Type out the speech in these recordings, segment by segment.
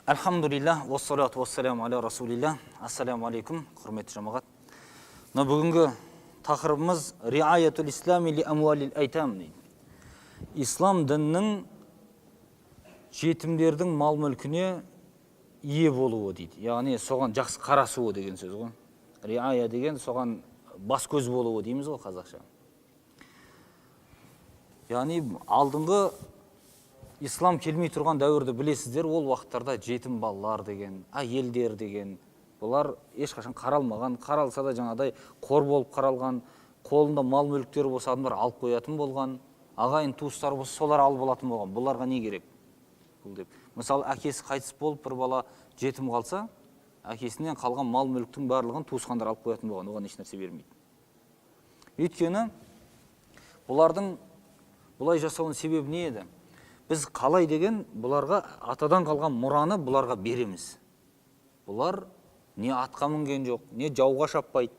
Алхамдулиллах, уассалату уассаламу аля расулилlah. Ассаламу алейкум, құрметті жамағат. Бүгінгі тақырыбымыз риаятул ислами ли амуалил айтам дейді. Ислам діннің жетімдердің мал мүлкіне ие болуы дейді. Яғни соған жақсы қарасуы деген сөз ғой. Риая деген соған бас көз болуы дейміз ғой қазақша. Яғни алдыңғы ислам келмей тұрған дәуірді білесіздер, ол уақыттарда жетім балалар деген, әйелдер деген, бұлар ешқашан қаралмаған, қаралса да жаңадай қор болып қаралған, қолында мал мүліктері болса адамдар алып қоятын болған, ағайын туыстары болса солар алып алатын болған. Бұларға не керек? Мысалы, әкесі қайтыс болып бір бала жетім қалса, әкесінен қалған мал мүліктің барлығын туысқандар алып қоятын болған, оған еш нәрсе бермейді. Өйткені бұлардың бұлай жасауының себебі не еді? Біз қалай деген бұларға атадан қалған мұраны бұларға береміз. Бұлар не атқа мінген жоқ, не жауға шаппайды,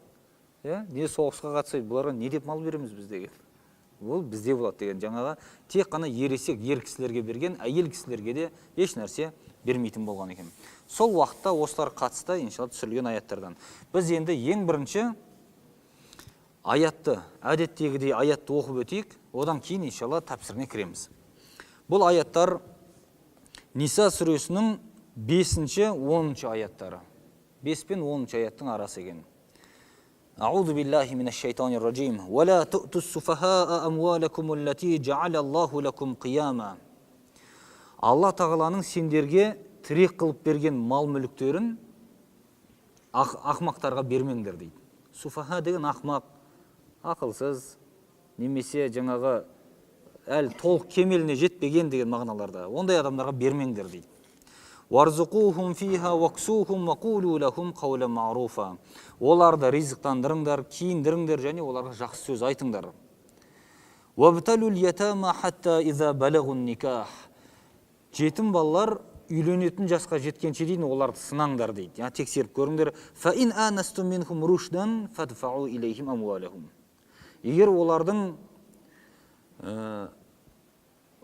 не соғысқа қатыспайды. Бұларға не деп мал береміз біз деген? Ол бізде болады деген. Жаңаға тек қана ересек ер кісілерге берген, әйел кісілерге де еш нәрсе бермейтін болған екен. Сол уақытта осылар қатысты иншалла түсірілген аяттардан. Біз енді ең бірінші аятты, әдеттегідей аятты оқып өтейік, одан кейін иншалла тәпсіріне кіреміз. Бұл аяттар Ниса сүресінің 5-10 аяттары. 5 пен 10 аяттың арасы екен. Аузу биллахи минаш шайтанир раджим. Ва ла ту'тус суфахаа амвалакум аллати жа'ала Аллаху лакум қияма. Алла тағаланың сендерге тірек қылып берген мал мүліктерін ақмақтарға бермеңдер дейді. Суфаха деген ақмақ, ақылсыз, немесе жаңағы әлі толық кемеліне жетпеген деген мағыналарда. Ондай адамдарға бермеңдер дейді. Варзуқухум фиха ваксухум вакулу лахум қаулан маруфа. Оларды ризықтандырыңдар, киіндіріңдер және оларға жақсы сөз айтыңдар. Вабталул ятама хатта иза балагун никах. Жетім балалар үйленетін жасқа жеткенше дейін оларды сынаңдар дейді. Яғни тексеріп көріңдер. Фа ин анастум минхум рушдан фадфау илейхим амуалахум. Егер олардың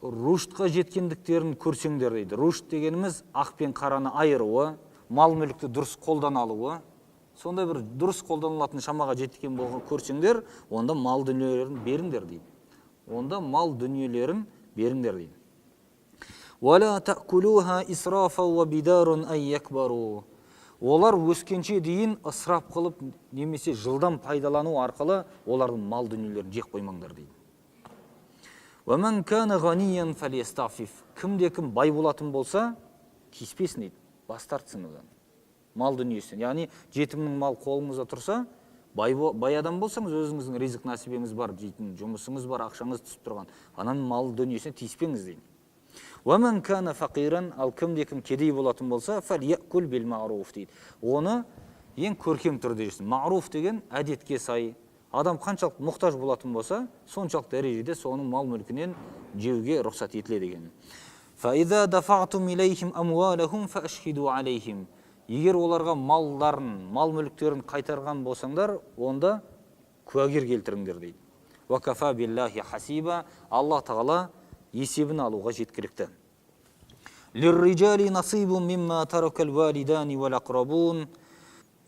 руштқа жеткендіктерін көрсеңдер дейді. Рушт дегеніміз ақ пен қараны айыруы, мал мүлікті дұрыс қолдан алуы. Сондай бір дұрыс қолданылатын шамаға жеткен болған көрсеңдер, онда мал дүниелерін беріңдер дейді. Онда мал дүниелерін беріңдер дейді. Вала таъкулуха исрафа ва бидарун ай якбару. Олар өскенше дейін ысырап қылып, немесе жылдам пайдалану арқылы олардың мал дүниелерін жеп қоймаңдар дейді. وَمَنْ كَانَ غَنِيًّا فَلْيَسْتَعْفِفْ. Кімде-кім бай болатын болса, кеспесін дейді, бас тартсын одан. Мал дүниесін. Яғни, жетімнің мал қолыңызда тұрса, бай адам болсаңыз, өзіңіздің ризық насибеңіз бар, дейтін жұмысыңыз бар, ақшаңыз түсіп тұрған. Ананың мал дүниесіне тиіспеңіз дейді. وَمَنْ كَانَ فَقِيرًا. Ал кімде-кім кедей болатын болса, فَلْيَأْكُلْ بِالْمَعْرُوفِ дейді. Оны ең көркем түрде жесін. Мағруф деген әдетке сай. Адам қаншалық мұқтаж болатын болса, соншалық дәрежеде соның мал мүлкінен жеуге рұқсат етіледі екен. فَإِذَا دَفَعْتُمْ إِلَيْهِمْ أَمْوَالَهُمْ فَأَشْهِدُوا عَلَيْهِمْ. Егер оларға малларын, мал мүліктерін қайтарған болсаңдар, онда куәгер келтіріңдер дейді. وَكَفَى بِاللَّهِ حَسِيبًا. Алла тағала есебін алуға жеткілікті. لِلرِّجَالِ نَصِيبٌ مِمَّا تَرَكَ الْوَالِدَانِ وَالْأَقْرَبُونَ.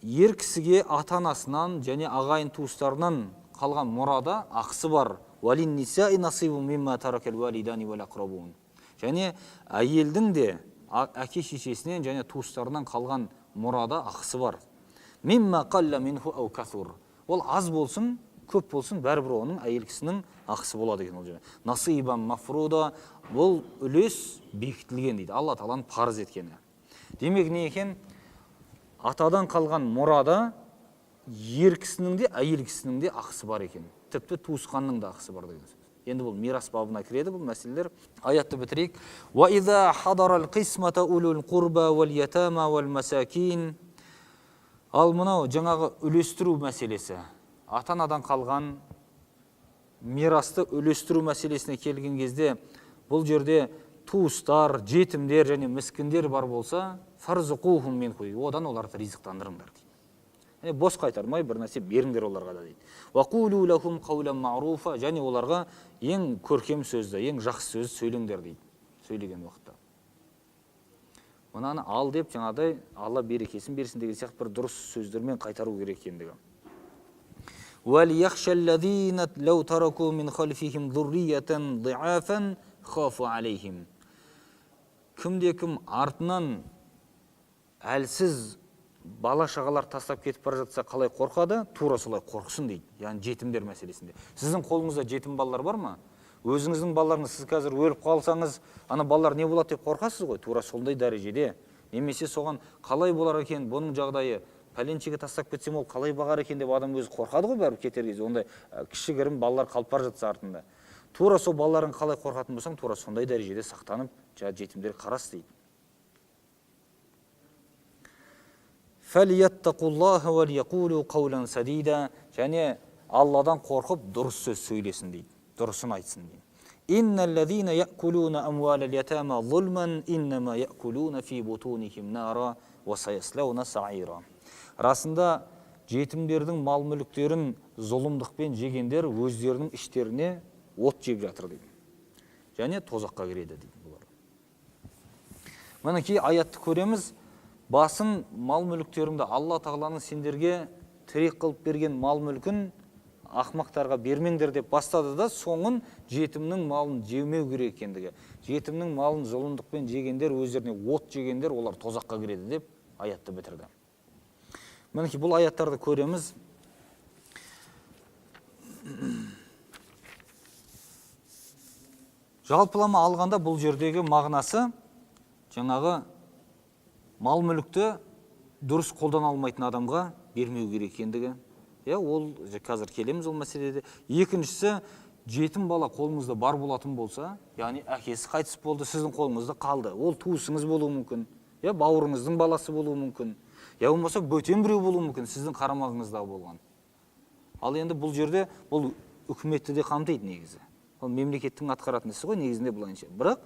Ер кісіге ата-анасынан және ағайын туыстарынан қалған мұрада ақысы бар. Валин нисаи насибу мимма таракал валидани вал aqrabun. Және әйелдің де әке шешесінен және туыстарынан қалған мұрада ақысы бар. Мимма қалла минху ау касур. Ол аз болсын, көп болсын, бәрібір оның әйел кісінің ақысы болады екен ол жерде. Насибан мафруда. Бұл үлес бекітілген дейді. Алла тағаланың парыз еткені. Демек не екен? Атадан қалған мұрада ер кісінің де, әйел кісінің де ақысы бар екен. Тіпті туысқанның да ақысы бар деген сөз. Енді бұл мирас бабына кіреді бұл мәселелер. Аятты бітірейік. وَإِذَا حَضَرَ الْقِسْمَةَ أُولُو الْقُرْبَى وَالْيَتَامَى وَالْمَسَاكِينَ. Ал мынау жаңағы үлестіру мәселесі. Ата-анадан қалған мирасты үлестіру мәселесіне келген кезде бұл жерде туыстар, жетімдер және міскіндер бар болса, фарзуқухум минху. Одан оларды ризықтандырыңдар дейді. Бос қайтармай бір нәрсе беріңдер оларға да дейді. Вақулу лахум қаулан маруфа. Және оларға ең көркем сөзді, ең жақсы сөз сөйлеңдер дейді. Сөйлеген уақытта. мынаны ал деп жаңағыдай Алла берекесін берсін деген сияқты бір дұрыс сөздермен қайтару керек екендігі. وَلْيَخْشَ الَّذِينَ لَوْ تَرَكُوا مِنْ خَلْفِهِمْ ذُرِّيَّةً ضِعَافًا خَافُوا عَلَيْهِمْ. Кімде-кім артынан әлсіз бала шағалар тастап кетіп бара жатса қалай қорқады, тура солай қорқсын дейді. Яғни жетімдер мәселесінде. Сіздің қолыңызда жетім балалар бар ма? Өзіңіздің балаларыңыз, сіз қазір өліп қалсаңыз, ана балалар не болады деп қорқасыз ғой? Тура сондай дәрежеде. Немесе соған қалай болар екен, бұның жағдайы, пәленшеге тастап кетсем ол қалай бағар екен деп адам өзі қорқады ғой бәрібір кетер кезде. Ондай кішігірім балалар қалып бара жатса артында. Тура сол балаларын қалай қорқатын болсаң, тура сондай дәрежеде сақтанып, жетімдер қарас дейді. فَلْيَتَّقُوا وَلْيَقُولُوا قَوْلًا سَدِيدًا. Және Алладан қорқып дұрыс сөз сөйлесін дейді. Дұрысын айтсын дейді. إِنَّ الَّذِينَ يَأْكُلُونَ أَمْوَالَ الْيَتَامَى ظُلْمًا إِنَّمَا يَأْكُلُونَ فِي بُطُونِهِمْ نَارًا وَسَيَصْلَوْنَ سَعِيرًا. Расында жетімдердің мал мүліктерін зұлымдықпен жегендер өздерінің іштеріне от жеп жатыр дейді. Және тозаққа кіреді дейді бұлар. Мінекей аятты көреміз. Басын мал мүліктеріңді Алла тағаланың сендерге тірек қылып берген мал мүлкін ақмақтарға бермеңдер деп бастады да, соңын жетімнің малын жемеу керек екендігі. Жетімнің малын зұлымдықпен жегендер, өздеріне от жегендер, олар тозаққа кіреді деп аятты бітірді. Мінекей бұл аяттарды көреміз. Жалпылама алғанда бұл жердегі мағынасы жаңағы мал мүлікті дұрыс қолдана алмайтын адамға бермеу керек екендігі. Ол қазір келеміз ол мәселеде. Екіншісі, жетім бала қолыңызда бар болатын болса, яғни әкесі қайтыс болды, сіздің қолыңызда қалды. Ол туысыңыз болуы мүмкін, бауырыңыздың баласы болуы мүмкін, болмаса бөтен біреу болуы мүмкін, сіздің қарамағыңызда болған. Ал енді бұл жерде бұл үкіметті де қамтиды негізі. Ол мемлекеттің атқаратын ісі ғой негізінде бұлайынша. Бірақ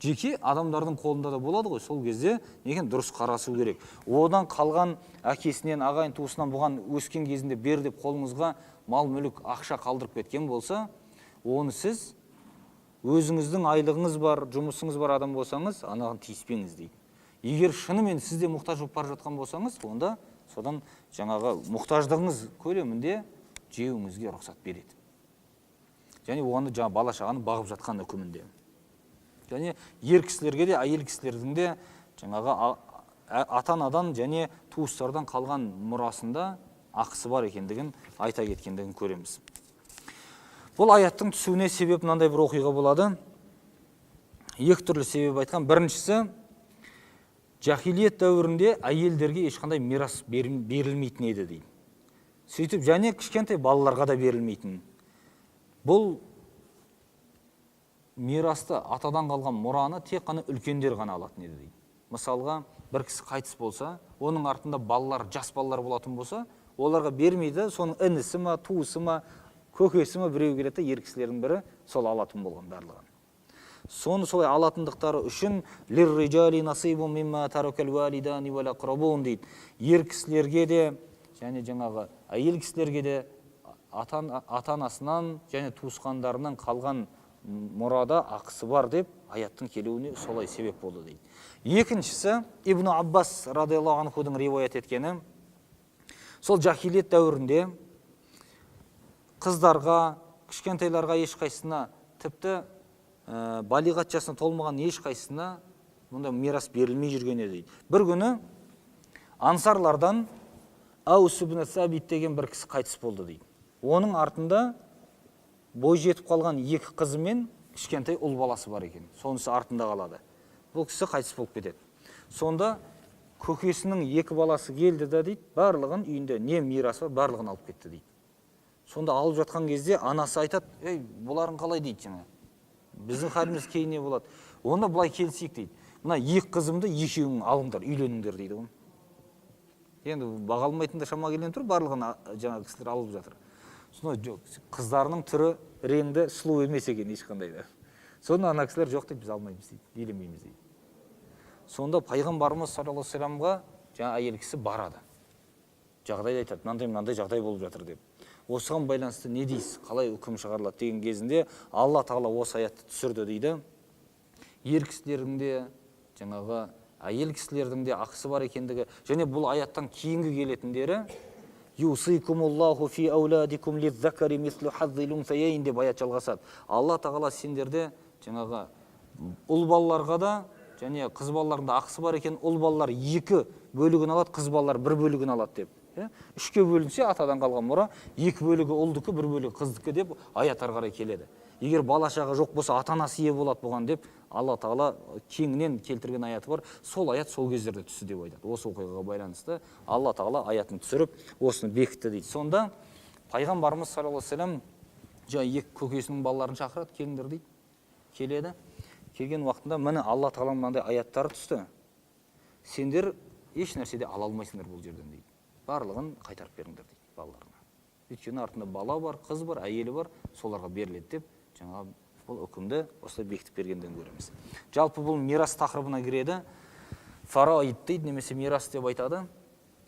жеке адамдардың қолында да болады ғой, сол кезде неген дұрыс қарасу керек. Одан қалған әкесінен, ағайын туысынан бұған өскен кезінде бер деп қолыңызға мал мүлік ақша қалдырып кеткен болса, оны сіз өзіңіздің айлығыңыз бар, жұмысыңыз бар адам болсаңыз, анаған тиіспеңіз дейді. Егер шынымен сізде мұқтаж болып бара жатқан болсаңыз, онда содан жаңағы мұқтаждығыңыз көлемінде жеуіңізге рұқсат береді. Және оны бала шағаны бағып жатқан үкімінде. Және ер кісілерге де, әйел кісілердің де жаңағы ата-анадан және туыстардан қалған мұрасында ақысы бар екендігін айта кеткендігін көреміз. Бұл аяттың түсуіне себеп мынандай бір оқиға болады. Екі түрлі себеп айтқан. Біріншісі, жахилиет дәуірінде әйелдерге ешқандай мирас берілмейтін еді дейді. Сөйтіп, және кішкентай балаларға да берілмейтін. Бұл мирасты, атадан қалған мұраны тек қана үлкендер ғана алатын еді дейді. Мысалға, бір кісі қайтыс болса, оның артында балалар, жас балалар болатын болса, оларға бермейді, соның інісі ма, туысы ма, көкесі ма біреу келеді, ер кісілердің бірі сол алатын болған барлығын. Соны солай алатындықтары үшін лирриджали насибун мимма таракал валидани вал aqrabun дейді. Ер кісілерге де, және жаңағы әйел кісілерге де ата-анасынан және туысқандарынан қалған мұрада ақысы бар деп аяттың келуіне солай себеп болды дейді. Екіншісі, Ибн Аббас радиаллаху анхудың риуаят еткені, сол жахилиет дәуірінде қыздарға, кішкентайларға ешқайсысына, тіпті балиғат жасына толмаған ешқайсысына мұнда мирас берілмей жүрген еді дейді. Бір күні ансарлардан Аус ибн Сабит деген бір кісі қайтыс болды дейді. Оның артында бой жетіп қалған екі қызы мен кішкентай ұл баласы бар екен. Сонысы артында қалады. Бұл кісі қайтыс болып кетеді. Сонда көкесінің екі баласы келді да дейді, барлығын үйінде не мирас бар, барлығын алып кетті дейді. Сонда алып жатқан кезде анасы айтады, ей, бұларын қалай дейді жаңа. Біздің халіміз кейін не болады? Онда бұлай келісейік дейді. Мына екі қызымды екеуің алыңдар, үйленіңдер дейді. Енді баға алмайтында шама келген тұр, барлығын жаңа кісілер алып жатыр. Сонда қыздарының түрі, реңді сұлу емес екен ешқандай да. Сонда ана кісілер жоқ дейді, біз алмаймыз дейді, елемейміз дейді. Сонда пайғамбарымыз саллаллаху алейхи вассаламға жаңа әйел кісі барады. Жағдайды айтады, мынандай жағдай болып жатыр деп. Осыған байланысты не дейсіз, қалай үкім шығарылады деген кезінде Алла тағала осы аятты түсірді дейді. Ер кісілердің де, жаңағы әйел кісілердің де ақысы бар екендігі, және бұл аяттан кейінгі келетіндері юсикумуллаху фи ауладикум лиззакари мислу хаззил унсайейн деп аят жалғасады. Алла тағала сендерде жаңағы ұл балаларға да және қыз балаларында ақысы бар екен, ұл балалар 2 бөлігін алады, қыз балалар 1 бөлігін алады деп. 3-ке бөлінсе атадан қалған мұра, 2 бөлігі ұлдікі, 1 бөлігі қыздікі деп аят ары қарай келеді. Егер бала шаға жоқ болса, ата-анасы ие болады бұған деп Алла тағала кеңінен келтірген аяты бар. Сол аят сол кездерде түсті деп айтады. Осы оқиғаға байланысты Алла тағала аятын түсіріп, осыны бекітті дейді. Сонда пайғамбарымыз саллаллаху алейхи вассалам жаңа 2 көкесінің балаларын шақырады, келіңдер дейді. Келеді. Келген уақытында міне Алла тағала мынандай аяттары түсті. Сендер еш нәрседе ала алмайсыңдар бұл жерден дейді. Барлығын қайтарып беріңдер дейді балаларына. Өйткені артында бала бар, қыз бар, әйелі бар, соларға беріледі деп жаңа бұл үкімді осылай бекітіп бергенден көреміз. Жалпы бұл мирас тақырыбына кіреді. Фараид дейді, немесе мирас деп айтады.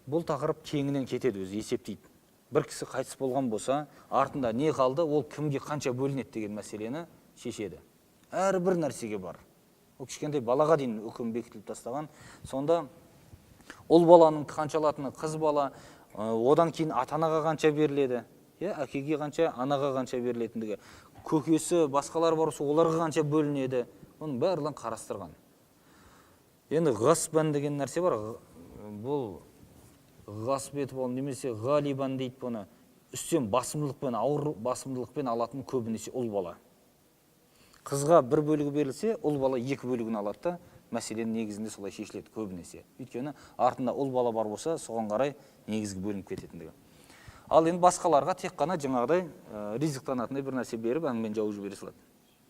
Бұл тақырып кеңінен кетеді, өзі есептейді. Бір кісі қайтыс болған болса, артында не қалды, ол кімге қанша бөлінеді деген мәселені шешеді. Әрбір нәрсеге бар. Ол кішкентай балаға дейін үкім бекітіліп тастаған. Сонда ұл баланың қанша алатыны, қыз бала, одан кейін ата-анаға қанша беріледі, әкеге қанша, анаға қанша берілетіндігі, көкесі, басқалар бар болса, оларға қанша бөлінеді, оның барлығын қарастырған. Енді ғасбан деген нәрсе бар. Бұл ғасб етіп алу немесе ғалибан дейді бұны. Үстен басымдылықпен, ауыр басымдылықпен алатын көбінесе ұл бала. Қызға 1 бөлігі берілсе, ұл бала 2 бөлігін алады да, мәселен негізінде солай шешіледі көбінесе. Өйткені артында ұл бала бар болса, соған қарай негізгі бөлініп кететіндігі. Ал енді басқаларға тек қана жаңағыдай ризықтанатындай бір нәрсе беріп, әңгімен жауып жібере салады.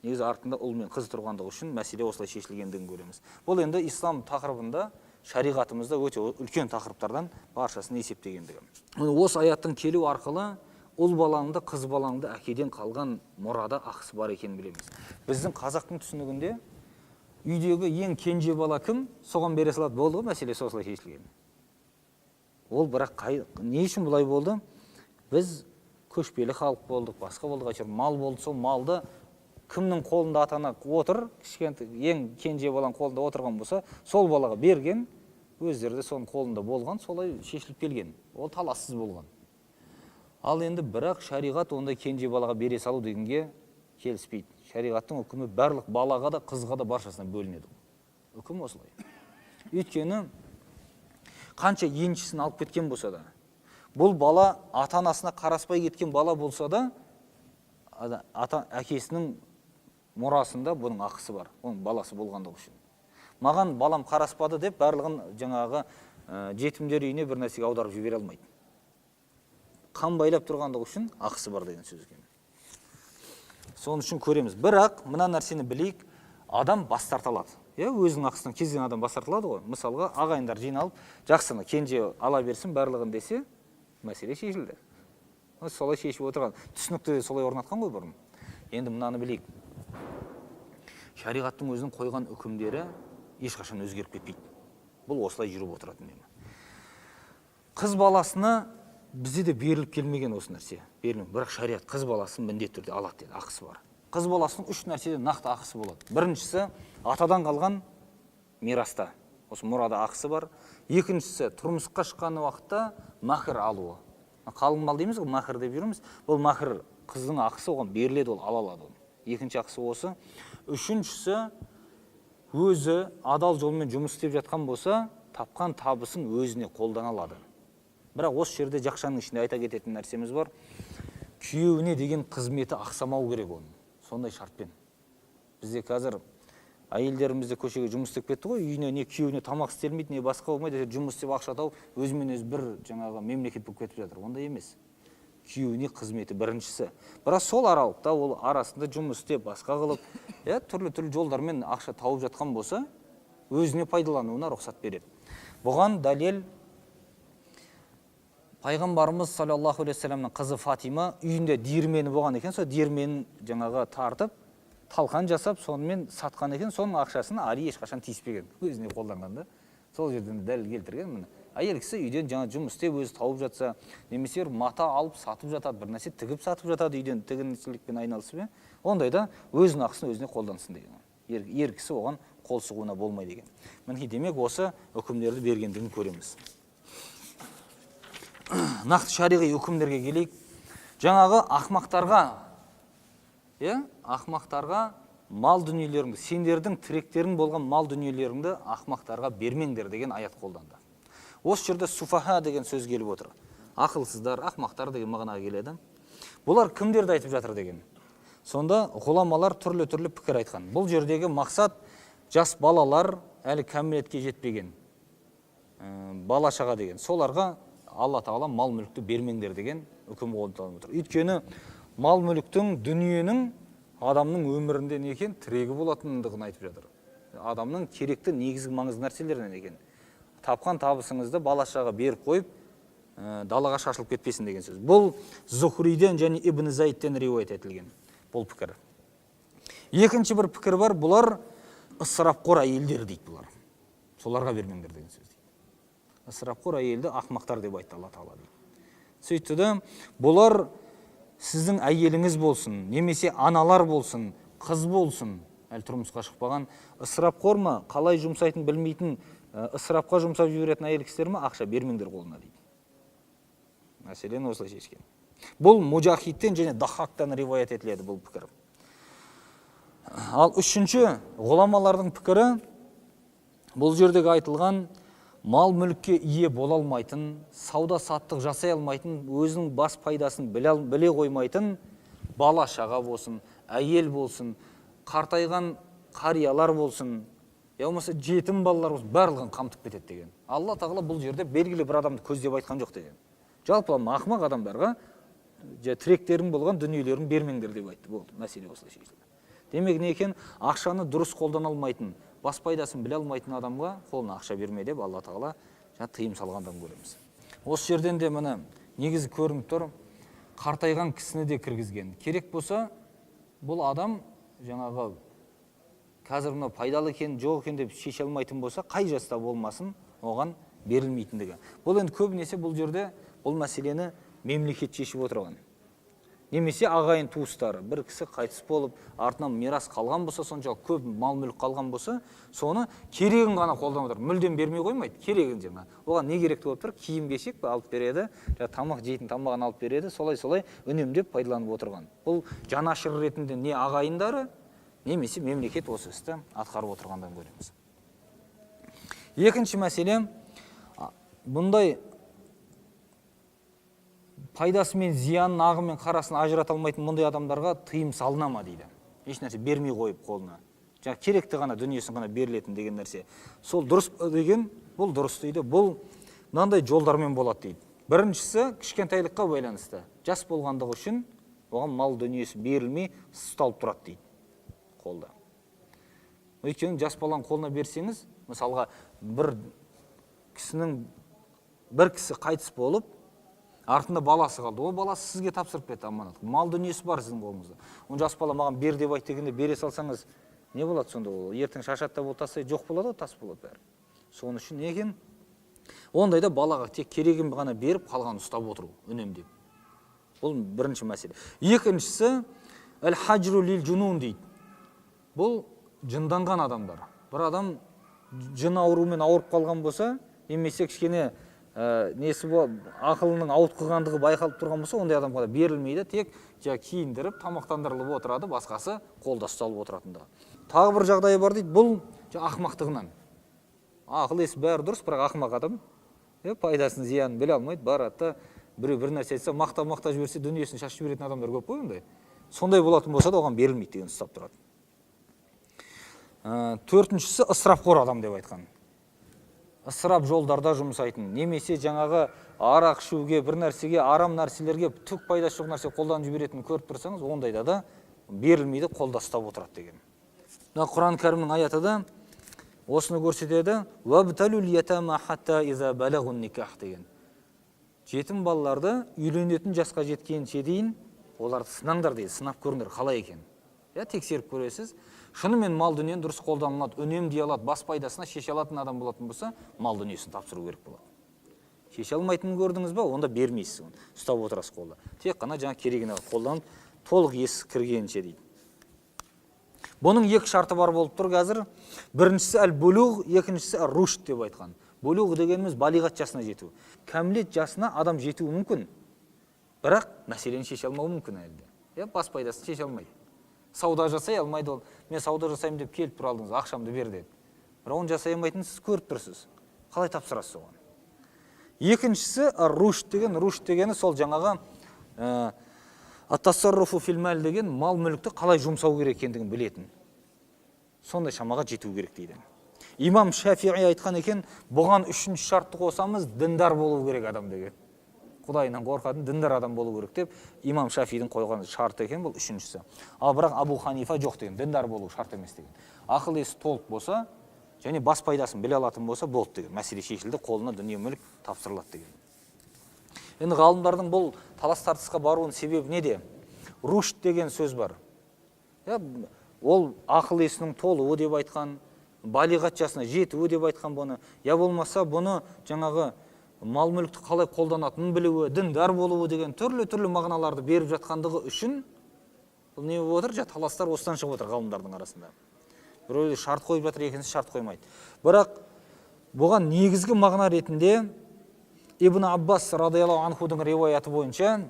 Негізі артында ұл мен қыз тұрғандығы үшін мәселе осылай шешілгендігін көреміз. Бұл енді ислам тақырыбында, шариғатымызда өте үлкен тақырыптардан баршасын есептегендігі. Осы аяттың келу арқылы ұл балаңды, қыз балаңды әкеден қалған мұрада ақысы бар екенін білеміз. Біздің қазақтың түсінігінде үйдегі ең кенже бала кім, соған бере салады, болды ғой, мәселе осылай шешілген. Ол бірақ не үшін бұлай болды? Біз көшпелі халық болдық, басқа болдық, әйтеуір мал болды, сол малды кімнің қолында ата-ана отыр, кішкентай ең кенже баланың қолында отырған болса, сол балаға берген, өздері де соның қолында болған, солай шешіліп келген. Ол талассыз болған. Ал енді бірақ шариғат ондай кенже балаға бере салу дегенге келіспейді. Шариғаттың үкімі барлық балаға да, қызға да баршасына бөлінеді. Үкім осылай. Өйткені қанша еншісін алып кеткен болса да, бұл бала ата-анасына қараспай кеткен бала болса да, әкесінің мұрасында бұның ақысы бар, оның баласы болғандығы үшін. Маған балам қараспады деп барлығын жаңағы жетімдер үйіне бір нәрсеге аударып жібере алмайды. Қан байлап тұрғандығы үшін ақысы бар деген сөз екен. Соның үшін көреміз. Бірақ мына нәрсені білейік, адам бас тарта алады. Өзінің ақысынан кезген адам бас тарта алады ғой. Мысалға, ағайындар жиналып, жақсыны кенже ала берсін барлығын десе, мәселе шешілді. Солай шешіп отырған. Түсінікті солай орнатқан ғой бұрын. Енді мынаны білейік. Шариғаттың өзінің қойған үкімдері ешқашан өзгеріп кетпейді. Бұл осылай жүріп отыратын дема. Қыз баласына бізде де беріліп келмеген осы нәрсе. Берілмеген. Бірақ шариғат қыз баласын міндетті түрде алады деді, ақысы бар. Қыз баласының 3 нәрседе нақты ақысы болады. Біріншісі, атадан қалған мираста. Осы мұрада ақысы бар. Екіншісі, тұрмысқа шыққан уақытта махр алуы. Қалың мал дейміз ғой, махр деп жүрміз. Бұл махр қыздың ақысы, оған беріледі, ол ала алады. Екінші ақысы осы. Үшіншісі, өзі адал жолмен жұмыс істеп жатқан болса, тапқан табысын өзіне қолдана алады. Бірақ осы жерде жақшаның ішінде айта кететін нәрсеміз бар. Күйеуіне деген қызметі ақсамау керек оның. Сондай шартпен. Бізде қазір әйелдерімізде көшеге жұмыс істеп кетті ғой, үйіне не күйеуіне тамақ істелмейді, не басқа болмайды, жұмыс істеп ақша тауып, өзімен өзі бір жаңағы мемлекет болып кетіп жатыр. Ондай емес. Күйеуіне қызметі біріншісі. Бірақ сол аралықта ол арасында жұмыс істеп, басқа қылып, түрлі жолдармен ақша тауып жатқан болса, өзіне пайдалануына рұқсат береді. Бұған дәлел Пайғамбарымыз саллаллаху алейхи вассаламның қызы Фатима үйінде диірмені болған екен, сол диірменін жаңағы тартып, талқан жасап, сонымен сатқан екен, соның ақшасын Али ешқашан тиіспеген, өзіне қолданғанда. Сол жерден дәлел келтірген міне. Әйел кісі үйден жаңа жұмыс істеп өзі тауып жатса, немесе мата алып сатып жатады, бір нәрсе тігіп сатып жатады, үйден тігіншілікпен айналысып, ондайда өзінің ақысын өзіне қолдансын деген. Ер кісі оған қол сұғуына болмайды деген. Міне демек осы үкімдерді бергендігін көреміз. Нақты шариғи үкімдерге келейік. Жаңағы ақмақтарға мал дүниелеріңді, сендердің тіректерің болған мал дүниелеріңді ақмақтарға бермеңдер деген аят қолданды. Осы жерде суфаха деген сөз келіп отыр. Ақылсыздар, ақмақтар деген мағынаға келеді. Бұлар кімдерді айтып жатыр деген. Сонда ғұламалар түрлі пікір айтқан. Бұл жердегі мақсат жас балалар, әлі кәмелетке жетпеген бала шаға деген. Соларға Алла тағала мал мүлікті бермеңдер деген үкім қолданып отыр. Өйткені мал мүліктің, дүниенің адамның өмірінде не екен? Тірегі болатындығын айтып жатыр. Адамның керекті негізгі маңызды нәрселерінен екен. Тапқан табысыңызды бала шаға беріп қойып, далаға шашылып кетпесін деген сөз. Бұл Зухриден және Ибн Зайдтен риуаят етілген бұл пікір. Екінші бір пікір бар, бұлар ысырапқор әйелдер дейді бұлар. Соларға бермеңдер деген сөз дейді. Ысырапқор әйелді ақмақтар деп айтты Алла тағала дейді. Сөйтті де, бұлар сіздің әйеліңіз болсын, немесе аналар болсын, қыз болсын, әлі тұрмысқа шықпаған, ысырапқор ма, қалай жұмсайтын білмейтін, ысырапқа жұмсап жіберетін әйел кісілер ме, ақша бермеңдер қолына дейді. Мәселені осылай шешкен. Бұл Мужахидтен және Дахақтан риуаят етіледі бұл пікір. Ал үшінші ғұламалардың пікірі, бұл жердегі айтылған мал мүлікке ие бола алмайтын, сауда саттық жасай алмайтын, өзінің бас пайдасын біле қоймайтын бала шаға болсын, әйел болсын, қартайған қариялар болсын, болмаса жетім балалар болсын, барлығын қамтып кетеді деген. Алла тағала бұл жерде белгілі бір адамды көздеп айтқан жоқ деген. Жалпылама ақымақ адамдарға тіректерің болған дүниелерін бермеңдер деп айтты. Болды, мәселе осылай шешілді. Демек не екен? Ақшаны дұрыс қолдана алмайтын, бас пайдасын біле алмайтын адамға қолына ақша берме деп Алла тағала тыйым салғандан көреміз. Осы жерден де міне негізі көрініп тұр, қартайған кісіні де кіргізген. Керек болса, бұл адам жаңағы қазір мына пайдалы екен, жоқ екен деп шеше алмайтын болса, қай жаста болмасын, оған берілмейтіндігі. Бұл енді көбінесе бұл жерде бұл мәселені мемлекет шешіп отырған. Немесе ағайын туыстары, бір кісі қайтыс болып, артынан мирас қалған болса, соншалық көп мал мүлік қалған болса, соны керегін ғана қолданып отыр. Мүлдем бермей қоймайды, керегін жаңа. Оған не керекті болып тұр? Киім-кешек алып береді, тамақ жейтін тамағын алып береді, солай үнемдеп пайдаланып отырған. Бұл жанашыр ретінде не ағайындары, немесе мемлекет осы істі атқарып отырғандан көреміз. Екінші мәселе, бұндай пайдасы мен зиянын, ағы мен қарасын ажырата алмайтын мұндай адамдарға тыйым салына ма дейді. Еш нәрсе бермей қойып қолына. Жаңа керекті ғана дүниесін ғана берілетін деген нәрсе. Сол дұрыс деген, бұл дұрыс дейді. Бұл мынандай жолдармен болады дейді. Біріншісі кішкентайлыққа байланысты. Жас болғандығы үшін оған мал дүниесі берілмей ұсталып тұрады дейді қолда. Өйткені жас баланың қолына берсеңіз, мысалға бір кісі қайтыс болып, артында баласы қалды. Ол баласы сізге тапсырып кетті аманат. Мал дүниесі бар сіздің қолыңызда. Оны жас бала маған бер деп айт дегенде бере салсаңыз, не болады сонда ол? Ертең шашатта болып тастай жоқ болады, тас болады бәрі. Соның үшін не екен? Ондайда балаға тек керегін ғана беріп, қалғанын ұстап отыру, үнемдеп. Бұл бірінші мәселе. Екіншісі, әл-хаджру лил-джунун дейді. Бұл жынданған адамдар. Бір адам жын ауруымен ауырып қалған болса, немесе кішкене несі ақылының ауытқығандығы байқалып тұрған болса, ондай адамға да берілмейді, тек киіндіріп, тамақтандырылып отырады, басқасы қолда ұсталып отыратындығы. Тағы бір жағдайы бар дейді, бұл ақымақтығынан. Ақыл есі бәрі дұрыс, бірақ ақымақ адам пайдасын, зиянын біле алмайды, барады, біреу бір нәрсе айтса, мақта жіберсе, дүниесін шашып жіберетін адамдар көп қой ондай. Сондай болатын болса да оған берілмейді деген ұстап тұрады. Төртіншісі ысырапқор адам деп айтқан. Ысырап жолдарда жұмсайтын, немесе жаңағы арақ ішуге, бір нәрсеге, арам нәрселерге түк пайдасы жоқ нәрсе қолданып жіберетін көріп тұрсаңыз, ондайда да берілмейді, қолда ұстап отырады деген. Құран кәрімнің аяты да осыны көрсетеді. Вабталул ятама хатта иза балагун никах деген. Жетім балаларды үйленетін жасқа жеткенше дейін оларды сынаңдар дейді, сынап көріңдер қалай екен. Тексеріп көресіз. Шынымен мал дүниені дұрыс қолданылады, үнемдей алады, бас пайдасына шеше алатын адам болатын болса, мал дүниесін тапсыру керек болады. Шеше алмайтынын көрдіңіз ба, онда бермейсіз, ұстап отырасыз қолда. Тек қана жаңа керегіне қолданып, толық есі кіргенше дейді. Бұның екі шарты бар болып тұр қазір. Біріншісі әл-булуғ, екіншісі әр-рушд деп айтқан. Булуғ дегеніміз балиғат жасына жету. Кәмілет жасына адам жетуі мүмкін. Бірақ мәселені шеше алмауы мүмкін әлде. Бас пайдасын шеше алмайды. Сауда жасай алмайды ол. Мен сауда жасаймын деп келіп тұр алдыңыз, ақшамды бер деді. Бірақ оны жасай алмайтынын сіз көріп тұрсыз. Қалай тапсырасыз оған? Екіншісі әр-рушд деген, рушд дегені сол жаңағы ат-тасарруфу фил-мал деген мал мүлікті қалай жұмсау керек екендігін білетін. Сондай шамаға жету керек дейді. Имам Шафиғи айтқан екен, бұған үшінші шартты қосамыз, діндар болу керек адам деген. Құдайынан қорқатын діндар адам болу керек деп имам Шафидің қойған шарты екен, бұл үшіншісі. Ал бірақ Абу Ханифа жоқ деген, діндар болу шарт емес деген. Ақыл есі толық болса, және бас пайдасын біле алатын болса, болды деген. Мәселе шешілді, қолына дүние мүлік тапсырылады деген. Енді ғалымдардың бұл талас тартысқа баруының себебі неде? Рушд деген сөз бар. Ол ақыл есінің толуы деп айтқан, балиғат жасына жетуі деп айтқан бұны. Я болмаса бұны жаңағы мал мүлікті қалай қолданатынын білуі, діндар болуы деген түрлі мағыналарды беріп жатқандығы үшін бұл не болып отыр? Таластар осыдан шығып отыр ғалымдардың арасында. Біреулер шарт қойып жатыр, екіншісі шарт қоймайды. Бірақ бұған негізгі мағына ретінде Ибн Аббас радиаллаху анхудың риуаяты бойынша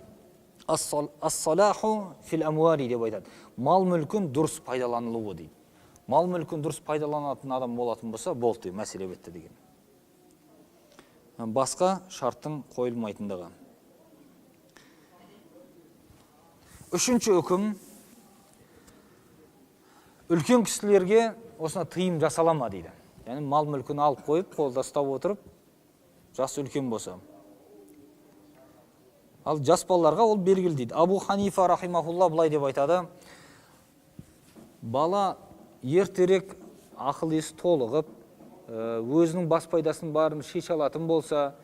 ас-салаху фил амуали деп айтады. Мал мүлкін дұрыс пайдаланылуы дейді. Мал мүлкін дұрыс пайдаланатын адам болатын болса, болды, мәселе бітті деген. Басқа шарттың қойылмайтындығы. Үшінші үкім, үлкен кісілерге осына тыйым жасалама дейді. Яғни мал мүлкін алып қойып, қолда ұстап отырып, жас үлкен болса. Ал жас балаларға ол белгілі дейді. Абу Ханифа рахимахулла былай деп айтады. Бала ертерек ақыл есі толығып, өзінің бас пайдасын барын шеше алатын болса,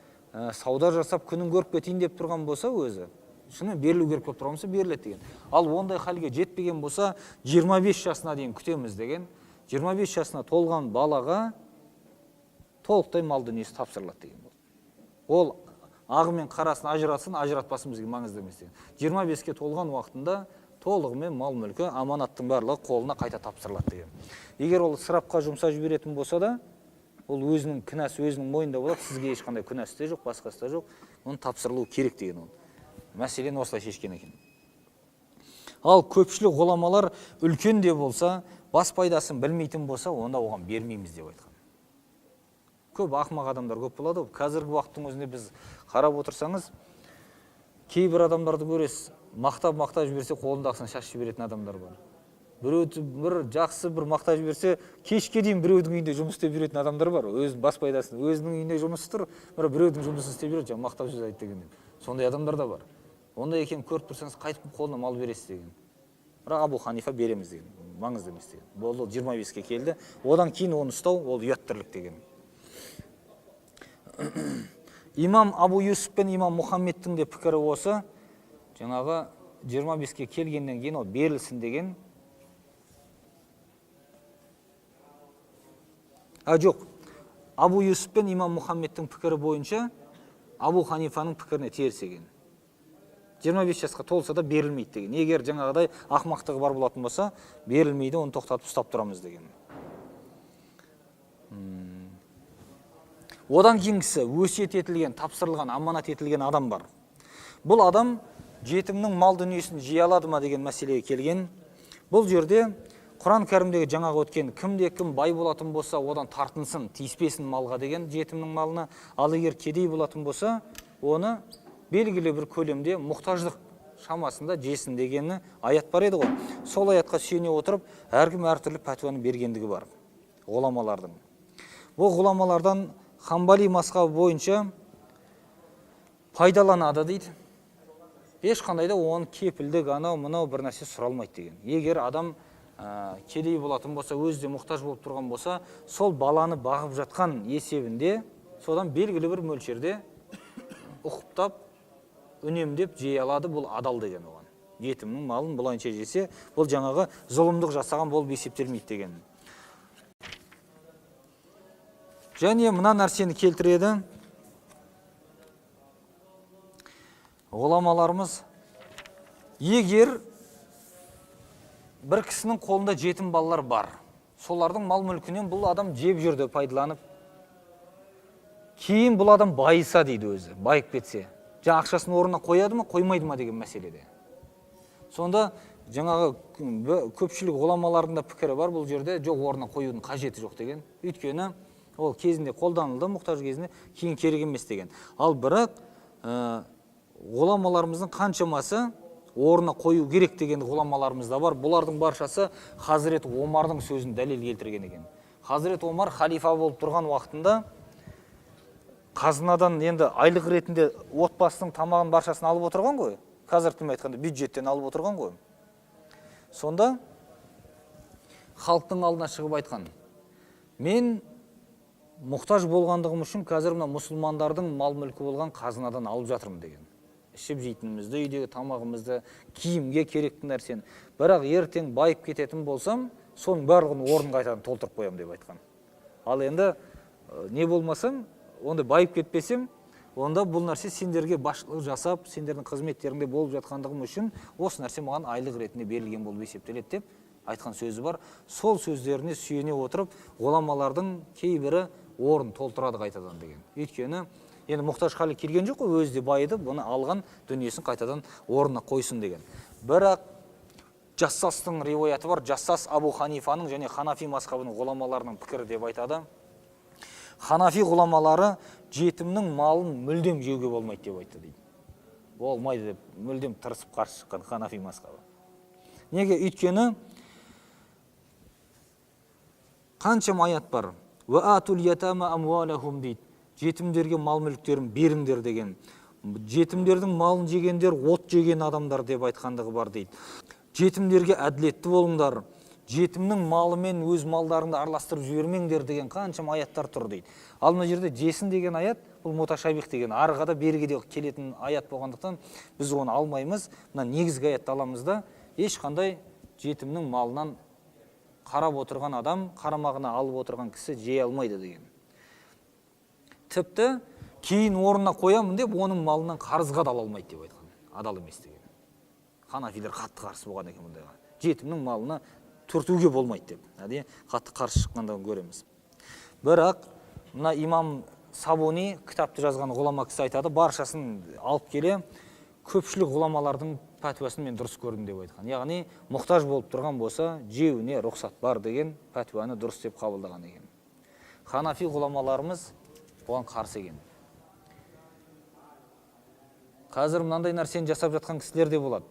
сауда жасап күнін көріп кетейін деп тұрған болса өзі, шыны берілу керек болып тұрған болса беріледі деген. Ал ондай халге жетпеген болса, 25 жасына дейін күтеміз деген. 25 жасына толған балаға толықтай мал дүниесі тапсырылады деген. Ол ағы мен қарасын ажыратсын, ажыратпасын бізге маңызды емес деген. 25-ке толған уақытында толығымен мал мүлкі аманаттың барлығы қолына қайта тапсырылады деген. Егер ол ысырапқа жұмсап жіберетін болса да, ол өзінің кінәсі өзінің мойнында болады, сізге ешқандай күнәсі де жоқ, басқасы да жоқ, оны тапсырылуы керек деген ол. Мәселені осылай шешкен екен. Ал көпшілік ғұламалар үлкен де болса, бас пайдасын білмейтін болса, онда оған бермейміз деп айтқан. Көп ақымақ адамдар көп болады. Қазіргі уақыттың өзінде біз қарап отырсаңыз, кейбір адамдарды көресіз, мақтап жіберсе, қолындағысын шашып жіберетін адамдар бар. Бір жақсы бір мақтап жіберсе, кешке дейін біреудің үйінде жұмыс істеп жүретін адамдар бар. Өз бас пайдасын, өзінің үйінде жұмыс тұр, біреудің жұмысын істеп жүреді, мақтап сөз айтты деген. Сондай адамдар да бар. Ондай екен көріп тұрсаңыз, қайтып қолына мал бересіз деген. Бірақ Абу Ханифа береміз деген, маңызды емес деген. Бұл 25-ке келді. Одан кейін оны ұстау, ол ұят тірлік деген. Имам Абу Юсуф пен имам Мұхаммедтің де пікірі осы, жаңағы 25-ке келгеннен кейін ол берілсін деген. Жоқ, Абу Юсуф пен имам Мұхаммедтің пікірі бойынша Абу Ханифаның пікіріне теріс екен. 25 жасқа толса да берілмейді деген. Егер жаңағыдай ақмақтығы бар болатын болса, берілмейді, оны тоқтатып ұстап тұрамыз деген. Одан кейінгісі өсиет етілген, тапсырылған, аманат етілген адам бар. Бұл адам жетімнің мал дүниесін жей алады ма деген мәселеге келген. Бұл жерде Құран кәрімдегі жаңағы өткен, кімде-кім бай болатын болса, одан тартынсын, тиіспесін малға деген жетімнің малына. Ал егер кедей болатын болса, оны белгілі бір көлемде мұқтаждық шамасында жесін дегені аят бар еді ғой. Сол аятқа сүйене отырып, әркім әртүрлі пәтуаны бергендігі бар ғұламалардың. Бұл ғұламалардан Хамбали мазхабы бойынша пайдаланады дейді. Ешқандай да оның кепілдік, анау мынау бір нәрсе сұралмайды деген. Егер адам кедей болатын болса, өзі де мұқтаж болып тұрған болса, сол баланы бағып жатқан есебінде содан белгілі бір мөлшерде ұқыптап, үнемдеп жей алады, бұл адал деген оған. Жетімнің малын бұлайынша жесе, бұл жаңағы зұлымдық жасаған болып есептелмейді деген. Және мына нәрсені келтіреді. Ғұламаларымыз егер бір кісінің қолында жетім балалар бар. Солардың мал мүлкінен бұл адам жеп жүрді, пайдаланып. Кейін бұл адам байыса дейді өзі, байып кетсе. Жаңа ақшасын орнына қояды ма, қоймайды ма деген мәселеде. Сонда жаңағы көпшілік ғұламалардың пікірі бар бұл жерде, жоқ, орнына қоюдың қажеті жоқ деген. Өйткені ол кезінде қолданылды, мұқтаж кезінде, кейін керек емес деген. Ал бірақ ғұламаларымыздың қаншамасы орнына қою керек деген ғұламаларымыз да бар. Бұлардың баршасы Хазірет Омардың сөзін дәлел келтірген екен. Хазірет Омар халифа болып тұрған уақытында қазынадан енді айлық ретінде отбасының тамағын баршасын алып отырған ғой. Қазір тілмен айтқанда бюджеттен алып отырған ғой. Сонда халықтың алдына шығып айтқан: мен мұқтаж болғандығым үшін қазір мына мұсылмандардың мал мүлкі болған қазынадан алып жатырмын деген. Ішіп жейтінімізді, үйдегі тамағымызды, киімге керекті нәрсені. Бірақ ертең байып кететін болсам, соның барлығын орнын қайтадан толтырып қоямын деп айтқан. Ал енді не болмасам, онда байып кетпесем, онда бұл нәрсе сендерге басшылық жасап, сендердің қызметтеріңде болып жатқандығым үшін осы нәрсе маған айлық ретінде берілген болып есептеледі деп айтқан сөзі бар. Сол сөздеріне сүйене отырып, ғұламалардың кейбірі орын толтырады қайтадан деген. Өйткені енді мұқтаж халі келген жоқ қой, өзі де байыды, бұны алған дүниесін қайтадан орнына қойсын деген. Бірақ Жассастың риуаяты бар. Жассас Абу Ханифаның және Ханафи мазхабының ғұламаларының пікірі деп айтады. Ханафи ғұламалары жетімнің малын мүлдем жеуге болмайды деп айтты дейді. Болмайды деп мүлдем тырысып қарсы шыққан Ханафи мазхабы. Неге? Өйткені қаншама аят бар. Ва атул ятама амвалахум дейді. Жетімдерге мал мүліктерін беріңдер деген. Жетімдердің малын жегендер от жеген адамдар деп айтқандығы бар дейді. Жетімдерге әділетті болыңдар. Жетімнің малы мен өз малдарыңды араластырып жібермеңдер деген қаншама аяттар тұр дейді. Ал мына жерде жесін деген аят, бұл муташабих деген арғада бергіде келетін аят болғандықтан біз оны алмаймыз. Мына негізгі аятты аламыз да, ешқандай жетімнің малынан қарап отырған адам, қарамағына алып отырған кісі жей алмайды деген. Тіпті кейін орнына қоямын деп, оның малынан қарызға да ала алмайды деп айтқан. Адал емес деген. Ханафилер қатты қарсы болған екен бұндайға. Жетімнің малына түртуге болмайды деп. Қатты қарсы шыққандығын көреміз. Бірақ мына имам Сабуни кітапты жазған ғұлама кісі айтады, баршасын алып келе, көпшілік ғұламалардың пәтуасын мен дұрыс көрдім деп айтқан. Яғни мұқтаж болып тұрған болса, жеуіне рұқсат бар деген пәтуаны дұрыс деп қабылдаған екен. Ханафи ғұламаларымыз оған қарсы екен. Қазір мынандай нәрсені жасап жатқан кісілер де болады.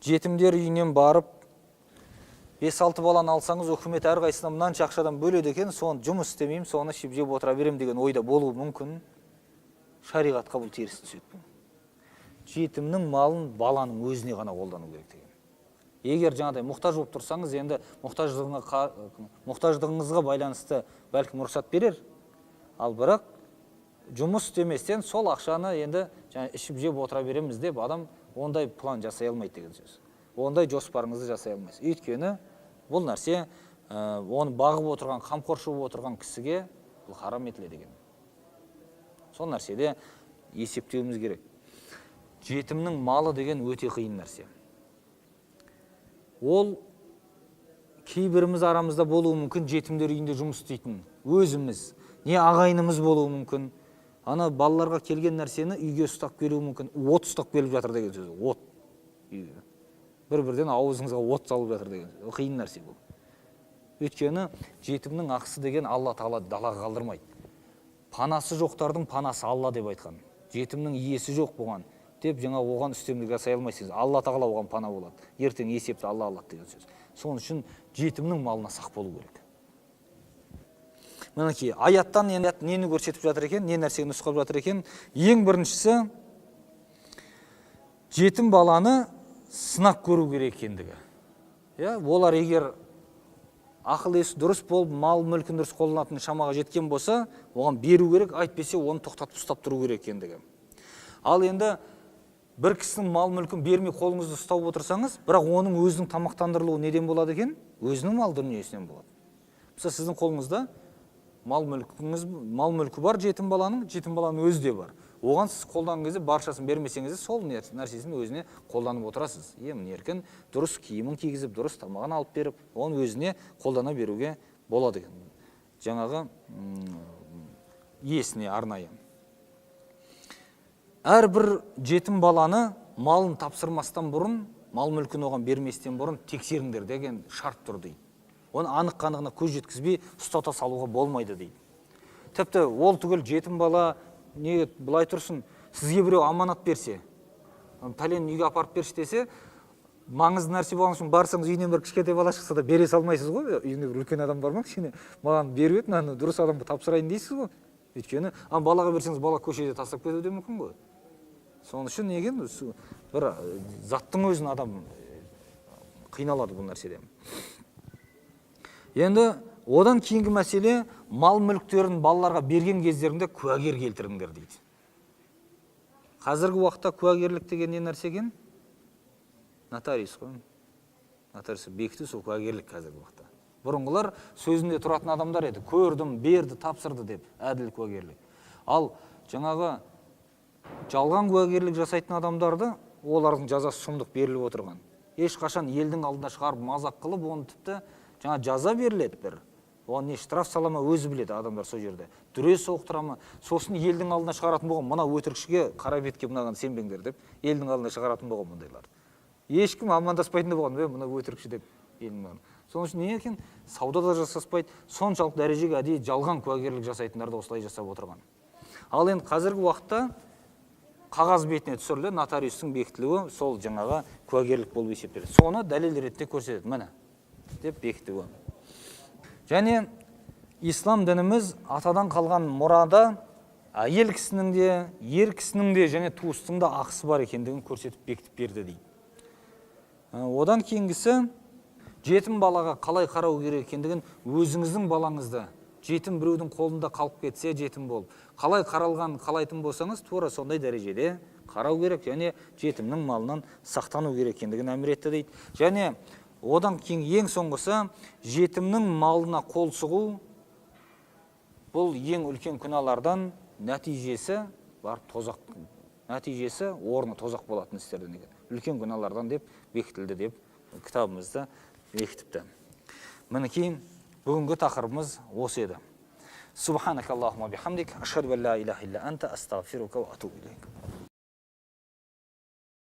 Жетімдер үйінен барып, 5-6 баланы алсаңыз, үкімет әрқайсысына мынанша ақшадан бөледі екен, соны жұмыс істемеймін, соны ішіп жеп отыра берем деген ойда болуы мүмкін. Шариғатқа бұл теріс түседі. Жетімнің малын баланың өзіне ғана қолдану керек деген. Егер жаңадай мұқтаж болып тұрсаңыз, енді мұқтаждығыңызға байланысты бәлкім рұқсат берер. Ал бірақ жұмыс істеместен сол ақшаны енді ішіп жеп отыра береміз деп адам ондай план жасай алмайды деген сөз. Ондай жоспарыңызды жасай алмайсыз. Өйткені бұл нәрсе оны бағып отырған, қамқоршы болып отырған кісіге бұл харам етіледі деген. Сол нәрседе есептеуіміз керек. Жетімнің малы деген өте қиын нәрсе. Ол кейбіріміз арамызда болуы мүмкін, жетімдер үйінде жұмыс істейтін өзіміз, не ағайынымыз болуы мүмкін. Ана балаларға келген нәрсені үйге ұстап беруі мүмкін. От ұстап беріп жатыр деген сөз. От. Бір-бірден ауызыңызға от салып жатыр деген сөз. Қиын нәрсе бұл. Өйткені жетімнің ақысы деген Алла Тағала далаға қалдырмайды. Панасы жоқтардың панасы Алла деп айтқан. Жетімнің иесі жоқ болған деп жаңа оған үстемдік жасай алмайсыз. Алла Тағала оған пана болады. Ертең есепті Алла алады деген сөз. Соның үшін жетімнің малына сақ болу керек. Мінекей, аяттан нені көрсетіп жатыр екен, не нәрсені нұсқап жатыр екен? Ең біріншісі, жетім баланы сынап көру керек екендігі. Олар егер ақыл есі дұрыс болып, мал мүлкін дұрыс қолданатын шамаға жеткен болса, оған беру керек, айтпесе оны тоқтатып ұстап тұру керек екендігі. Ал енді бір кісінің мал мүлкін бермей қолыңызды ұстап отырсаңыз, бірақ оның өзінің тамақтандырылуы неден болады екен? Өзінің мал дүниесінен болады. Мысалы, сіздің қолыңызда мал мүлкі бар жетім баланың өзі де бар. оған сіз қолданған кезде баршасын бермесеңіз де сол нәрсесін өзіне қолданып отырасыз. Емін еркін дұрыс киімін кигізіп, дұрыс тамағын алып беріп, оны өзіне қолдана беруге болады екен. Жаңағы иесіне арнайы. Әрбір жетім баланы малын тапсырмастан бұрын, мал мүлкін оған берместен бұрын тексеріңдер деген шарт тұр дейді. Оны анық-қанығына көз жеткізбей ұстата салуға болмайды дейді. Тіпті ол түгіл жетім бала не былай тұрсын, сізге біреу аманат берсе, пәлен үйге апарып берші десе, маңызды нәрсе болған соң барсаңыз үйінен бір кішкентай бала шықса да бере салмайсыз ғой. Үйінде бір үлкен адам бар ма, кішкене маған беріп еді, мынаны дұрыс адамға тапсырайын дейсіз ғой. Өйткені балаға берсеңіз бала көшеде тастап кетуі де мүмкін ғой. Соның үшін неген бір заттың өзін адам қиналады бұл нәрседен. Енді одан кейінгі мәселе, мал мүліктерін балаларға берген кездерінде куәгер келтіріңдер дейді. Қазіргі уақытта куәгерлік деген не нәрсе екен? Нотариус қой. Нотариус бекіту, сол куәгерлік қазіргі уақытта. Бұрынғылар сөзінде тұратын адамдар еді. Көрдім, берді, тапсырды деп, әділ куәгерлік. Ал жаңағы жалған куәгерлік жасайтын адамдарды, олардың жазасы сұмдық беріліп отырған. Ешқашан елдің алдына шығарып мазақ қылып, оны тіпті жаңа жаза беріледі бір. Оған не штраф салама өзі біледі адамдар сол жерде. Дүре соқтырама, сосын елдің алдына шығаратын болған, мына өтірікшіге қара бетке мынаған сенбеңдер деп, елдің алдына шығаратын болған мұндайлар. Ешкім амандаспайтын да болған, мына өтірікші деп елдің алдына. Соның үшін не екен? Саудада жасаспайды, соншалық дәрежеге әдейі жалған куәгерлік жасайтындар да осылай жасап отырған. Ал енді қазіргі уақытта қағаз бетіне түсірілді, нотариустың бекітілуі сол жаңағы куәгерлік болып есептеледі. Соны дәлел ретінде көрсетеді, міне деп бекітуі. Және ислам дініміз атадан қалған мұрада әйел кісінің де, ер кісінің де және туыстың да ақысы бар екендігін көрсетіп бекітіп берді дейді. Одан кейінгісі, жетім балаға қалай қарау керек екендігін, өзіңіздің балаңызды жетім біреудің қолында қалып кетсе жетім болып, қалай қаралған қалайтын болсаңыз, тура сондай дәрежеде қарау керек, және жетімнің малынан сақтану керек екендігін әмір етті дейді. Және одан кейін ең соңғысы, жетімнің малына қол сұғу, бұл ең үлкен күнәлардан нәтижесі бар, тозақ, нәтижесі орны тозақ болатын істерден екен. Үлкен күнәлардан деп бекітілді деп кітабымызда бекітіпті. Мінекей бүгінгі тақырыбымыз осы еді. Субханакаллахумма бихамдик, ашхаду ан ла илаха илля анта, астағфирука ва атубу илейк.